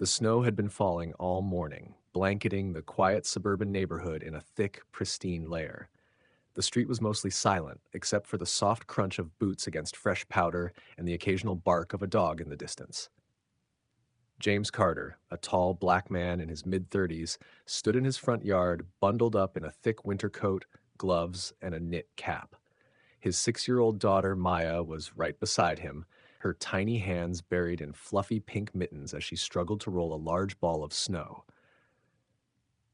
The snow had been falling all morning, blanketing the quiet suburban neighborhood in a thick, pristine layer. The street was mostly silent, except for the soft crunch of boots against fresh powder and the occasional bark of a dog in the distance. James Carter, a tall black man in his mid-30s, stood in his front yard, bundled up in a thick winter coat, gloves, and a knit cap. His 6-year-old daughter, Maya, was right beside him, her tiny hands buried in fluffy pink mittens as she struggled to roll a large ball of snow.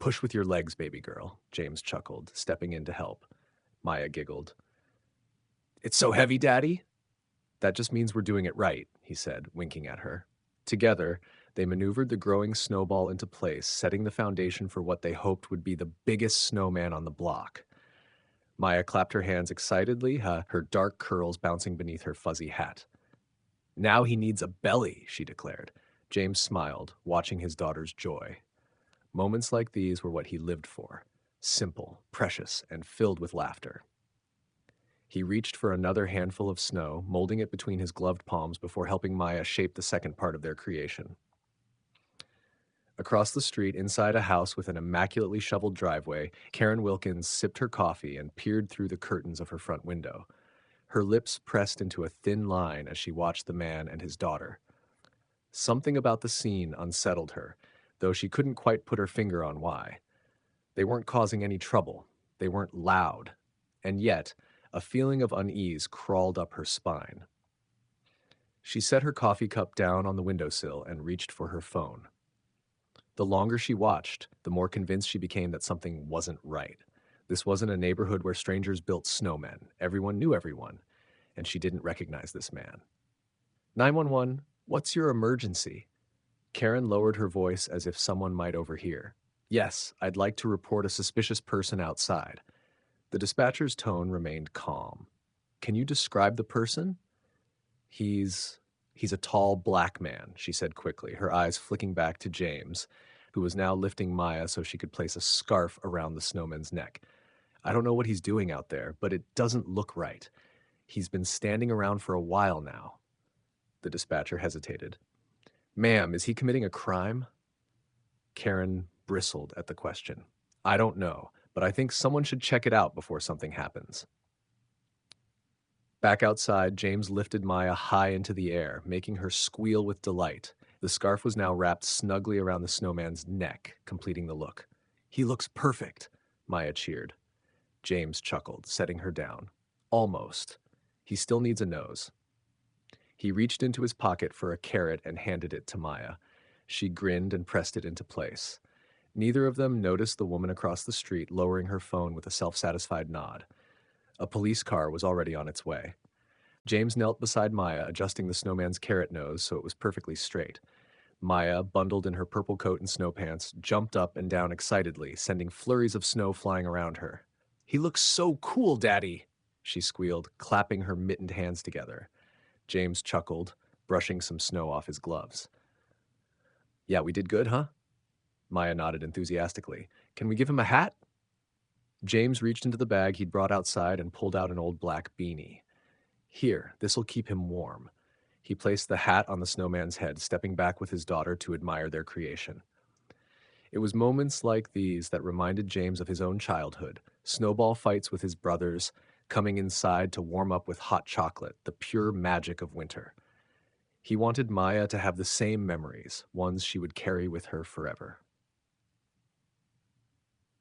"Push with your legs, baby girl," James chuckled, stepping in to help. Maya giggled. "It's so heavy, Daddy?" "That just means we're doing it right," he said, winking at her. Together, they maneuvered the growing snowball into place, setting the foundation for what they hoped would be the biggest snowman on the block. Maya clapped her hands excitedly, her dark curls bouncing beneath her fuzzy hat. "Now he needs a belly," she declared. James smiled, watching his daughter's joy. Moments like these were what he lived for, simple, precious, and filled with laughter. He reached for another handful of snow, molding it between his gloved palms before helping Maya shape the second part of their creation. Across the street, inside a house with an immaculately shoveled driveway, Karen Wilkins sipped her coffee and peered through the curtains of her front window. Her lips pressed into a thin line as she watched the man and his daughter. Something about the scene unsettled her, though she couldn't quite put her finger on why. They weren't causing any trouble. They weren't loud. And yet, a feeling of unease crawled up her spine. She set her coffee cup down on the windowsill and reached for her phone. The longer she watched, the more convinced she became that something wasn't right. This wasn't a neighborhood where strangers built snowmen. Everyone knew everyone, and she didn't recognize this man. "911, what's your emergency?" Karen lowered her voice as if someone might overhear. "Yes, I'd like to report a suspicious person outside." The dispatcher's tone remained calm. "Can you describe the person?" He's a tall black man," she said quickly, her eyes flicking back to James, who was now lifting Maya so she could place a scarf around the snowman's neck. "I don't know what he's doing out there, but it doesn't look right. He's been standing around for a while now." The dispatcher hesitated. "Ma'am, is he committing a crime?" Karen bristled at the question. "I don't know, but I think someone should check it out before something happens." Back outside, James lifted Maya high into the air, making her squeal with delight. The scarf was now wrapped snugly around the snowman's neck, completing the look. "He looks perfect," Maya cheered. James chuckled, setting her down. "Almost. He still needs a nose." He reached into his pocket for a carrot and handed it to Maya. She grinned and pressed it into place. Neither of them noticed the woman across the street lowering her phone with a self-satisfied nod. A police car was already on its way. James knelt beside Maya, adjusting the snowman's carrot nose so it was perfectly straight. Maya, bundled in her purple coat and snow pants, jumped up and down excitedly, sending flurries of snow flying around her. "He looks so cool, Daddy!" she squealed, clapping her mittened hands together. James chuckled, brushing some snow off his gloves. "Yeah, we did good, huh?" Maya nodded enthusiastically. "Can we give him a hat?" James reached into the bag he'd brought outside and pulled out an old black beanie. "Here, this'll keep him warm." He placed the hat on the snowman's head, stepping back with his daughter to admire their creation. It was moments like these that reminded James of his own childhood, snowball fights with his brothers, coming inside to warm up with hot chocolate, the pure magic of winter. He wanted Maya to have the same memories, ones she would carry with her forever.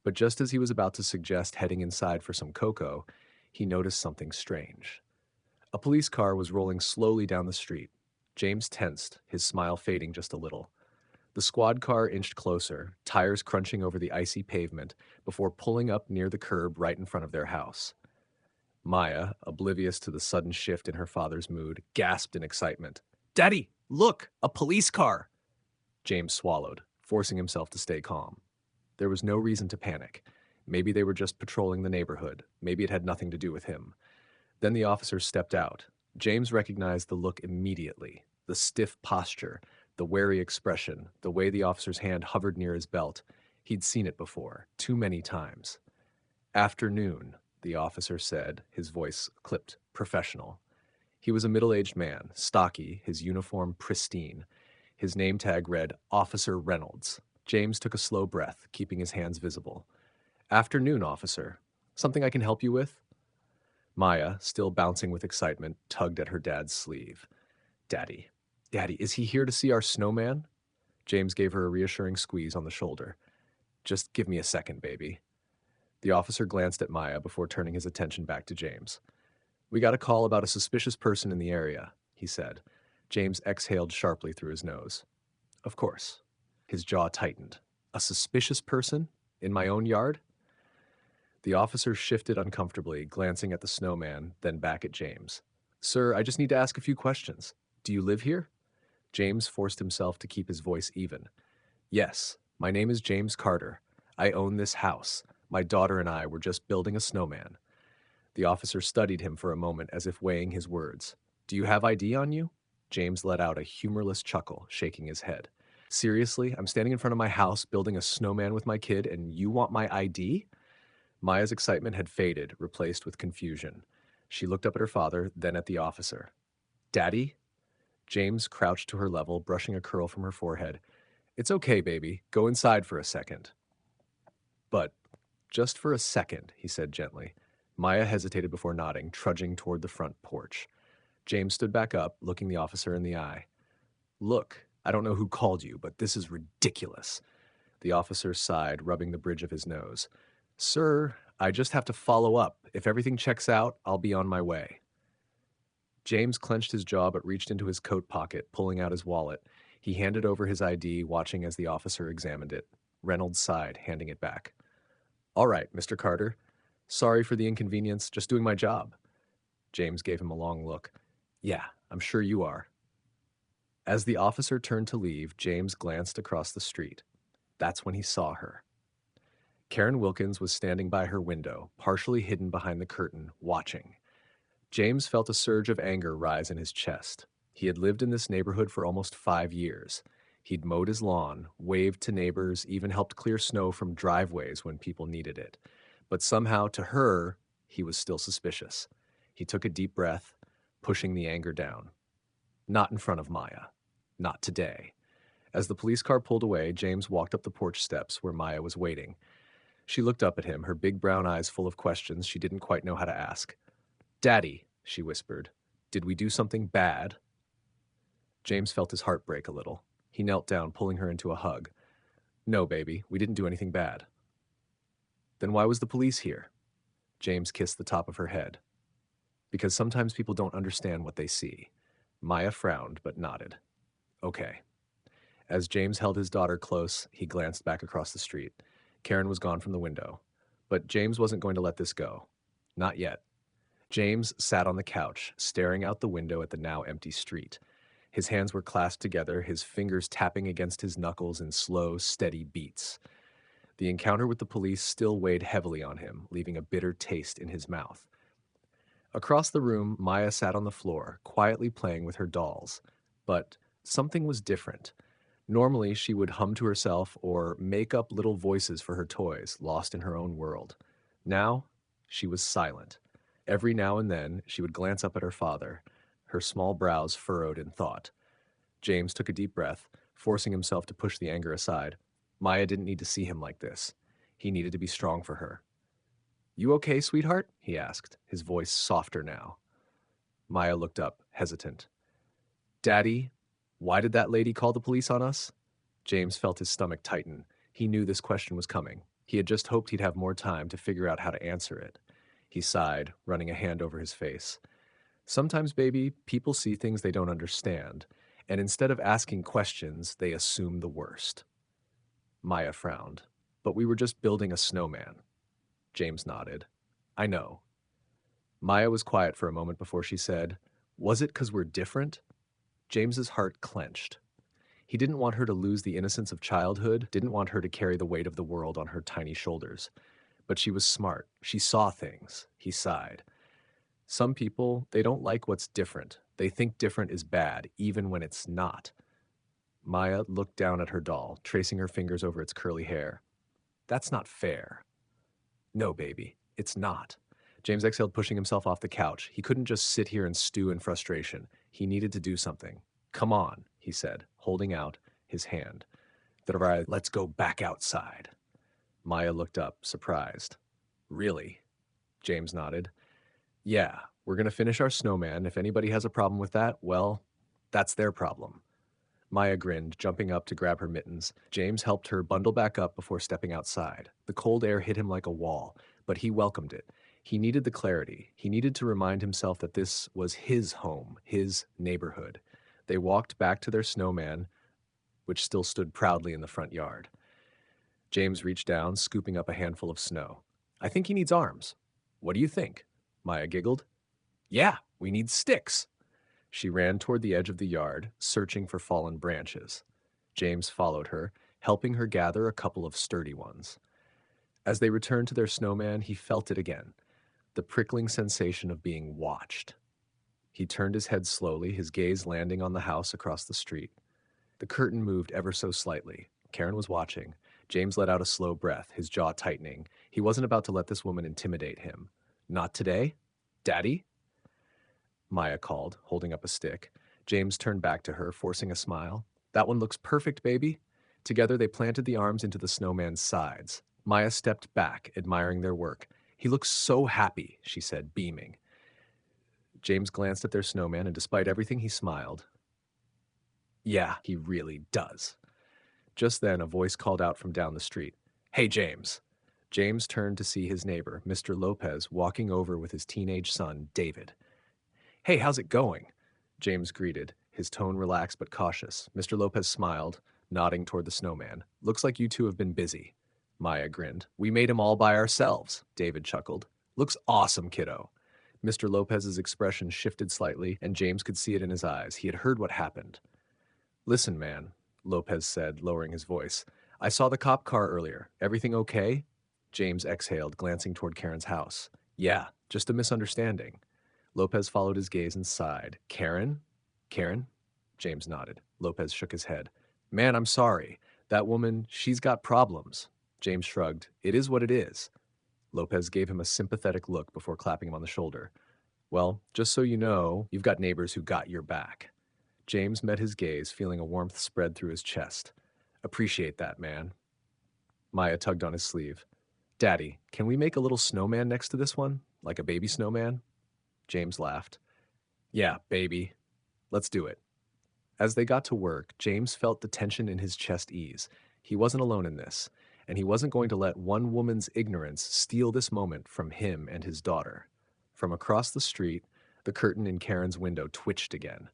But just as he was about to suggest heading inside for some cocoa, he noticed something strange. A police car was rolling slowly down the street. James tensed, his smile fading just a little. The squad car inched closer, tires crunching over the icy pavement, before pulling up near the curb right in front of their house. Maya, oblivious to the sudden shift in her father's mood, gasped in excitement. "Daddy, look, a police car!" James swallowed, forcing himself to stay calm. There was no reason to panic. Maybe they were just patrolling the neighborhood. Maybe it had nothing to do with him. Then the officers stepped out. James recognized the look immediately. The stiff posture, the wary expression, the way the officer's hand hovered near his belt. He'd seen it before, too many times. "Afternoon," the officer said, his voice clipped professional. He was a middle-aged man, stocky, his uniform pristine. His name tag read Officer Reynolds. James took a slow breath, keeping his hands visible. Afternoon, officer. Something I can help you with? Maya, still bouncing with excitement, tugged at her dad's sleeve. Daddy. Daddy, is he here to see our snowman? James gave her a reassuring squeeze on the shoulder. Just give me a second, baby. The officer glanced at Maya before turning his attention back to James. We got a call about a suspicious person in the area, he said. James exhaled sharply through his nose. Of course. His jaw tightened. A suspicious person? In my own yard? The officer shifted uncomfortably, glancing at the snowman, then back at James. Sir, I just need to ask a few questions. Do you live here? James forced himself to keep his voice even. Yes, my name is James Carter. I own this house. My daughter and I were just building a snowman. The officer studied him for a moment as if weighing his words. Do you have ID on you? James let out a humorless chuckle, shaking his head. Seriously, I'm standing in front of my house building a snowman with my kid and you want my ID? Maya's excitement had faded, replaced with confusion. She looked up at her father, then at the officer. Daddy? James crouched to her level, brushing a curl from her forehead. It's okay, baby. Go inside for a second. But just for a second, he said gently. Maya hesitated before nodding, trudging toward the front porch. James stood back up, looking the officer in the eye. Look, I don't know who called you, but this is ridiculous. The officer sighed, rubbing the bridge of his nose. Sir, I just have to follow up. If everything checks out, I'll be on my way. James clenched his jaw but reached into his coat pocket, pulling out his wallet. He handed over his ID, watching as the officer examined it. Reynolds sighed, handing it back. All right, Mr. Carter. Sorry for the inconvenience, just doing my job. James gave him a long look. Yeah, I'm sure you are. As the officer turned to leave, James glanced across the street. That's when he saw her. Karen Wilkins was standing by her window, partially hidden behind the curtain, watching. James felt a surge of anger rise in his chest. He had lived in this neighborhood for almost 5 years. He'd mowed his lawn, waved to neighbors, even helped clear snow from driveways when people needed it. But somehow, to her, he was still suspicious. He took a deep breath, pushing the anger down. Not in front of Maya. Not today. As the police car pulled away, James walked up the porch steps where Maya was waiting. She looked up at him, her big brown eyes full of questions she didn't quite know how to ask. Daddy, she whispered, did we do something bad? James felt his heart break a little. He knelt down, pulling her into a hug. No, baby, we didn't do anything bad. Then why was the police here? James kissed the top of her head. Because sometimes people don't understand what they see. Maya frowned, but nodded. Okay. As James held his daughter close, he glanced back across the street. Karen was gone from the window. But James wasn't going to let this go. Not yet. James sat on the couch, staring out the window at the now empty street. His hands were clasped together, his fingers tapping against his knuckles in slow, steady beats. The encounter with the police still weighed heavily on him, leaving a bitter taste in his mouth. Across the room, Maya sat on the floor, quietly playing with her dolls. But something was different. Normally, she would hum to herself or make up little voices for her toys, lost in her own world. Now, she was silent. Every now and then, she would glance up at her father, her small brows furrowed in thought. James took a deep breath, forcing himself to push the anger aside. Maya didn't need to see him like this. He needed to be strong for her. You okay, sweetheart? He asked, his voice softer now. Maya looked up, hesitant. Daddy, why did that lady call the police on us? James felt his stomach tighten. He knew this question was coming. He had just hoped he'd have more time to figure out how to answer it. He sighed, running a hand over his face. Sometimes, baby, people see things they don't understand, and instead of asking questions, they assume the worst. Maya frowned. But we were just building a snowman. James nodded. I know. Maya was quiet for a moment before she said, Was it 'cause we're different? James's heart clenched. He didn't want her to lose the innocence of childhood, didn't want her to carry the weight of the world on her tiny shoulders. But she was smart. She saw things. He sighed. Some people, they don't like what's different. They think different is bad, even when it's not. Maya looked down at her doll, tracing her fingers over its curly hair. That's not fair. No, baby, it's not. James exhaled, pushing himself off the couch. He couldn't just sit here and stew in frustration. He needed to do something. Come on, he said, holding out his hand. Let's go back outside. Maya looked up, surprised. Really? James nodded. Yeah, we're going to finish our snowman. If anybody has a problem with that, well, that's their problem. Maya grinned, jumping up to grab her mittens. James helped her bundle back up before stepping outside. The cold air hit him like a wall, but he welcomed it. He needed the clarity. He needed to remind himself that this was his home, his neighborhood. They walked back to their snowman, which still stood proudly in the front yard. James reached down, scooping up a handful of snow. I think he needs arms. What do you think? Maya giggled. Yeah, we need sticks. She ran toward the edge of the yard, searching for fallen branches. James followed her, helping her gather a couple of sturdy ones. As they returned to their snowman, he felt it again, the prickling sensation of being watched. He turned his head slowly, his gaze landing on the house across the street. The curtain moved ever so slightly. Karen was watching. James let out a slow breath, his jaw tightening. He wasn't about to let this woman intimidate him. Not today? Daddy? Maya called, holding up a stick. James turned back to her, forcing a smile. That one looks perfect, baby. Together they planted the arms into the snowman's sides. Maya stepped back, admiring their work. He looks so happy, she said, beaming. James glanced at their snowman, and despite everything, he smiled. Yeah, he really does. Just then, a voice called out from down the street. Hey, James. James turned to see his neighbor, Mr. Lopez, walking over with his teenage son, David. Hey, how's it going? James greeted, his tone relaxed but cautious. Mr. Lopez smiled, nodding toward the snowman. Looks like you two have been busy. Maya grinned. We made him all by ourselves, David chuckled. Looks awesome, kiddo. Mr. Lopez's expression shifted slightly, and James could see it in his eyes. He had heard what happened. Listen, man, Lopez said, lowering his voice. I saw the cop car earlier. Everything okay? James exhaled, glancing toward Karen's house. Yeah, just a misunderstanding. Lopez followed his gaze and sighed. Karen? Karen? James nodded. Lopez shook his head. Man, I'm sorry. That woman, she's got problems. James shrugged. It is what it is. Lopez gave him a sympathetic look before clapping him on the shoulder. Well, just so you know, you've got neighbors who got your back. James met his gaze, feeling a warmth spread through his chest. Appreciate that, man. Maya tugged on his sleeve. Daddy, can we make a little snowman next to this one? Like a baby snowman? James laughed. Yeah, baby. Let's do it. As they got to work, James felt the tension in his chest ease. He wasn't alone in this, and he wasn't going to let one woman's ignorance steal this moment from him and his daughter. From across the street, the curtain in Karen's window twitched again.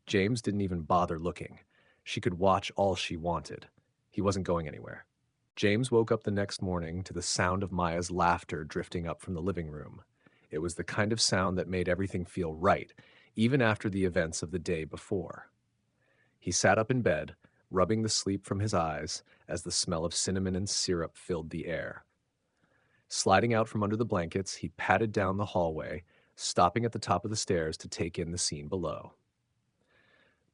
James didn't even bother looking. She could watch all she wanted. He wasn't going anywhere. James woke up the next morning to the sound of Maya's laughter drifting up from the living room. It was the kind of sound that made everything feel right, even after the events of the day before. He sat up in bed, rubbing the sleep from his eyes as the smell of cinnamon and syrup filled the air. Sliding out from under the blankets, he padded down the hallway, stopping at the top of the stairs to take in the scene below.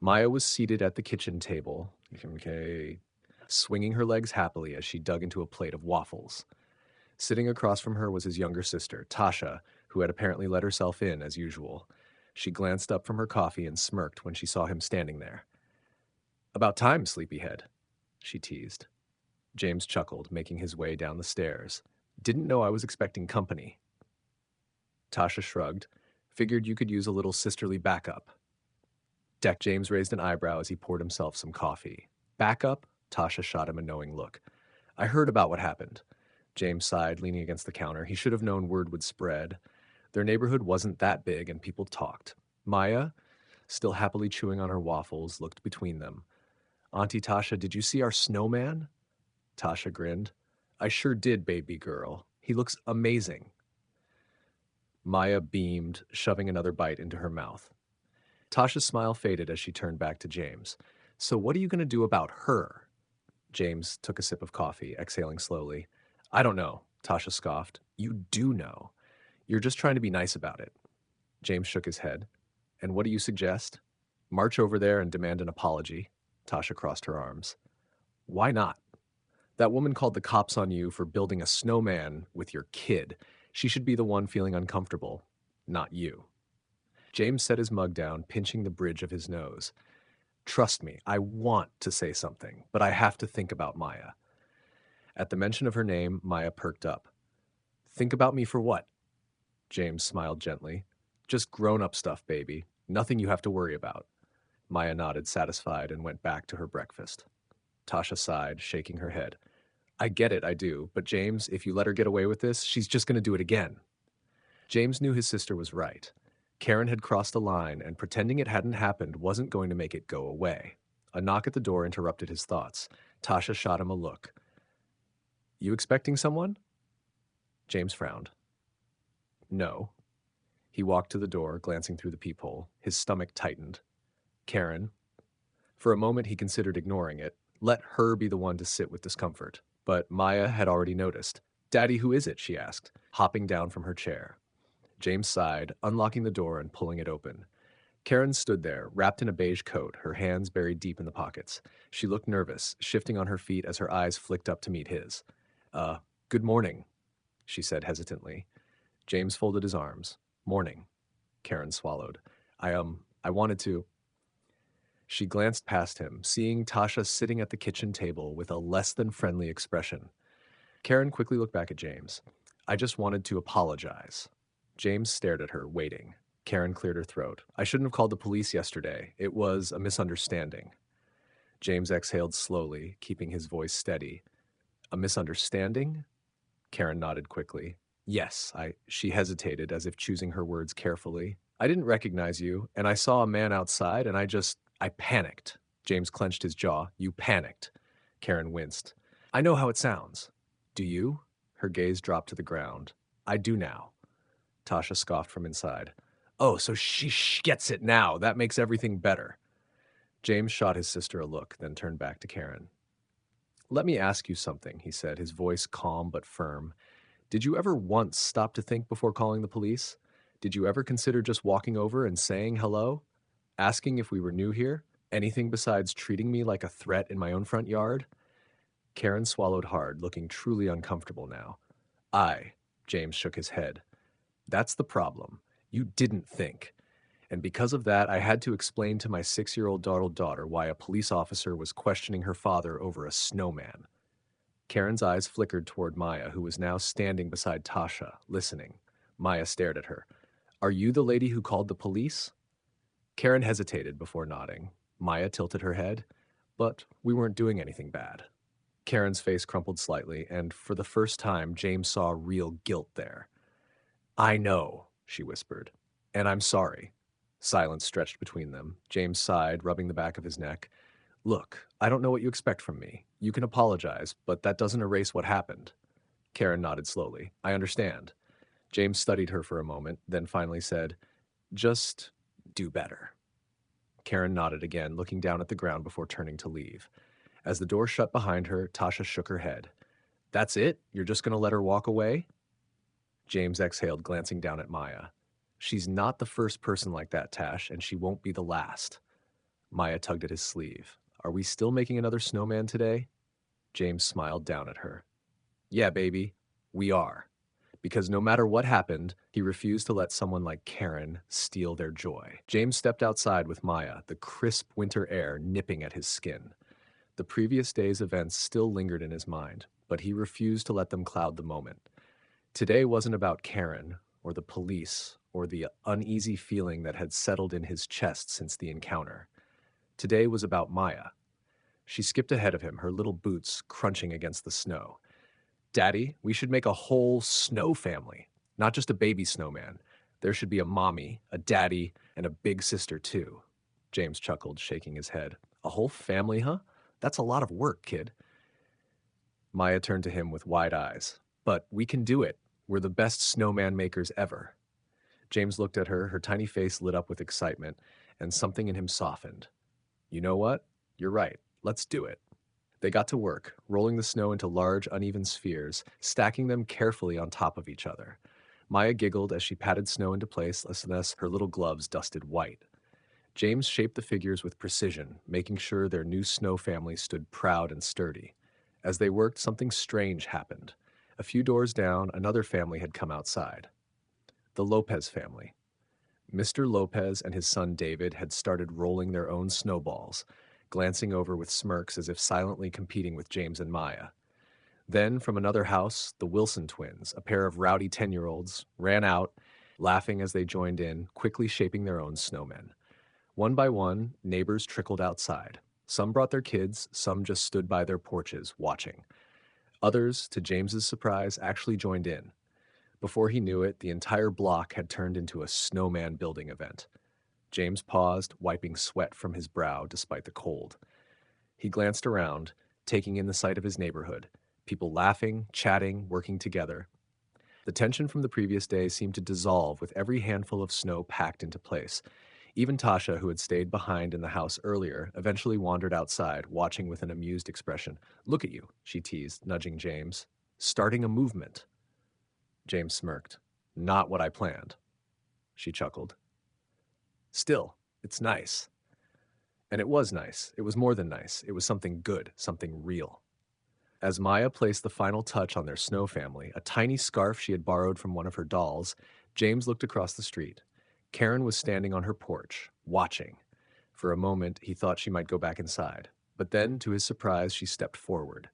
Maya was seated at the kitchen table, swinging her legs happily as she dug into a plate of waffles. Sitting across from her was his younger sister, Tasha, who had apparently let herself in as usual. She glanced up from her coffee and smirked when she saw him standing there. About time, sleepyhead, she teased. James chuckled, making his way down the stairs. Didn't know I was expecting company. Tasha shrugged. Figured you could use a little sisterly backup. James raised an eyebrow as he poured himself some coffee. Backup? Tasha shot him a knowing look. I heard about what happened. James sighed, leaning against the counter. He should have known word would spread. Their neighborhood wasn't that big, and people talked. Maya, still happily chewing on her waffles, looked between them. Auntie Tasha, did you see our snowman? Tasha grinned. I sure did, baby girl. He looks amazing. Maya beamed, shoving another bite into her mouth. Tasha's smile faded as she turned back to James. So what are you going to do about her? James took a sip of coffee, exhaling slowly. I don't know, Tasha scoffed. You do know. You're just trying to be nice about it. James shook his head. And what do you suggest? March over there and demand an apology. Tasha crossed her arms. Why not? That woman called the cops on you for building a snowman with your kid. She should be the one feeling uncomfortable, not you. James set his mug down, pinching the bridge of his nose. Trust me, I want to say something, but I have to think about Maya. At the mention of her name, Maya perked up. Think about me for what? James smiled gently. Just grown-up stuff, baby. Nothing you have to worry about. Maya nodded, satisfied, and went back to her breakfast. Tasha sighed, shaking her head. I get it, I do, but James, if you let her get away with this, she's just going to do it again. James knew his sister was right. Karen had crossed a line, and pretending it hadn't happened wasn't going to make it go away. A knock at the door interrupted his thoughts. Tasha shot him a look. You expecting someone? James frowned. No. He walked to the door, glancing through the peephole. His stomach tightened. Karen. For a moment he considered ignoring it. Let her be the one to sit with discomfort. But Maya had already noticed. Daddy, who is it? She asked, hopping down from her chair. James sighed, unlocking the door and pulling it open. Karen stood there, wrapped in a beige coat, her hands buried deep in the pockets. She looked nervous, shifting on her feet as her eyes flicked up to meet his. Good morning, she said hesitantly. James folded his arms. Morning. Karen swallowed. I wanted to. She glanced past him, seeing Tasha sitting at the kitchen table with a less than friendly expression. Karen quickly looked back at James. I just wanted to apologize. James stared at her, waiting. Karen cleared her throat. I shouldn't have called the police yesterday. It was a misunderstanding. James exhaled slowly, keeping his voice steady. A misunderstanding? Karen nodded quickly. Yes, she hesitated, as if choosing her words carefully. I didn't recognize you, and I saw a man outside, and I panicked. James clenched his jaw. You panicked. Karen winced. I know how it sounds. Do you? Her gaze dropped to the ground. I do now. Tasha scoffed from inside. Oh, so she gets it now. That makes everything better. James shot his sister a look, then turned back to Karen. Let me ask you something, he said, his voice calm but firm. Did you ever once stop to think before calling the police? Did you ever consider just walking over and saying hello? Asking if we were new here? Anything besides treating me like a threat in my own front yard? Karen swallowed hard, looking truly uncomfortable now. James shook his head. That's the problem. You didn't think. And because of that, I had to explain to my 6-year-old daughter why a police officer was questioning her father over a snowman. Karen's eyes flickered toward Maya, who was now standing beside Tasha, listening. Maya stared at her. Are you the lady who called the police? Karen hesitated before nodding. Maya tilted her head. But we weren't doing anything bad. Karen's face crumpled slightly, and for the first time, James saw real guilt there. I know, she whispered. And I'm sorry. Silence stretched between them. James sighed, rubbing the back of his neck. Look, I don't know what you expect from me. You can apologize, but that doesn't erase what happened. Karen nodded slowly. I understand. James studied her for a moment, then finally said, just do better. Karen nodded again, looking down at the ground before turning to leave. As the door shut behind her, Tasha shook her head. That's it? You're just going to let her walk away? James exhaled, glancing down at Maya. She's not the first person like that, Tash, and she won't be the last. Maya tugged at his sleeve. Are we still making another snowman today? James smiled down at her. Yeah, baby, we are. Because no matter what happened, he refused to let someone like Karen steal their joy. James stepped outside with Maya, the crisp winter air nipping at his skin. The previous day's events still lingered in his mind, but he refused to let them cloud the moment. Today wasn't about Karen, or the police, or the uneasy feeling that had settled in his chest since the encounter. Today was about Maya. She skipped ahead of him, her little boots crunching against the snow. Daddy, we should make a whole snow family, not just a baby snowman. There should be a mommy, a daddy, and a big sister too. James chuckled, shaking his head. A whole family, huh? That's a lot of work, kid. Maya turned to him with wide eyes. But we can do it. We're the best snowman makers ever. James looked at her, her tiny face lit up with excitement, and something in him softened. You know what? You're right. Let's do it. They got to work, rolling the snow into large, uneven spheres, stacking them carefully on top of each other. Maya giggled as she patted snow into place, as her little gloves dusted white. James shaped the figures with precision, making sure their new snow family stood proud and sturdy. As they worked, something strange happened. A few doors down, another family had come outside. The Lopez family. Mr. Lopez and his son David had started rolling their own snowballs, glancing over with smirks as if silently competing with James and Maya. Then, from another house, the Wilson twins, a pair of rowdy 10-year-olds, ran out, laughing as they joined in, quickly shaping their own snowmen. One by one, neighbors trickled outside. Some brought their kids, some just stood by their porches, watching. Others, to James's surprise, actually joined in. Before he knew it, the entire block had turned into a snowman building event. James paused, wiping sweat from his brow despite the cold. He glanced around, taking in the sight of his neighborhood, people laughing, chatting, working together. The tension from the previous day seemed to dissolve with every handful of snow packed into place. Even Tasha, who had stayed behind in the house earlier, eventually wandered outside, watching with an amused expression. "Look at you," she teased, nudging James. "Starting a movement." James smirked. "Not what I planned." She chuckled. "Still, it's nice." And it was nice. It was more than nice. It was something good, something real. As Maya placed the final touch on their snow family, a tiny scarf she had borrowed from one of her dolls, James looked across the street. Karen was standing on her porch, watching. For a moment, he thought she might go back inside. But then, to his surprise, she stepped forward.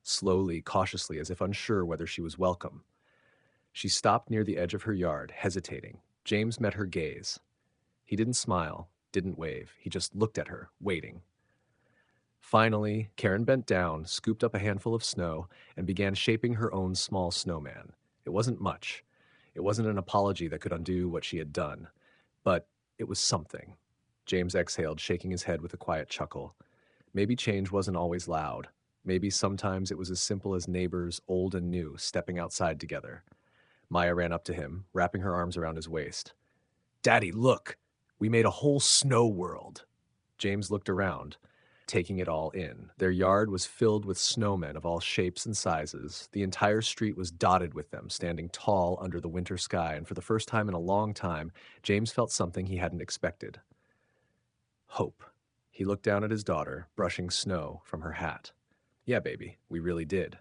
Slowly, cautiously, as if unsure whether she was welcome. She stopped near the edge of her yard, hesitating. James met her gaze. He didn't smile, didn't wave. He just looked at her, waiting. Finally, Karen bent down, scooped up a handful of snow, and began shaping her own small snowman. It wasn't much. It wasn't an apology that could undo what she had done. But it was something. James exhaled, shaking his head with a quiet chuckle. Maybe change wasn't always loud. Maybe sometimes it was as simple as neighbors, old and new, stepping outside together. Maya ran up to him, wrapping her arms around his waist. "Daddy, look! We made a whole snow world." James looked around, taking it all in. Their yard was filled with snowmen of all shapes and sizes. The entire street was dotted with them, standing tall under the winter sky, and for the first time in a long time, James felt something he hadn't expected. Hope. He looked down at his daughter, brushing snow from her hat. "Yeah, baby, we really did."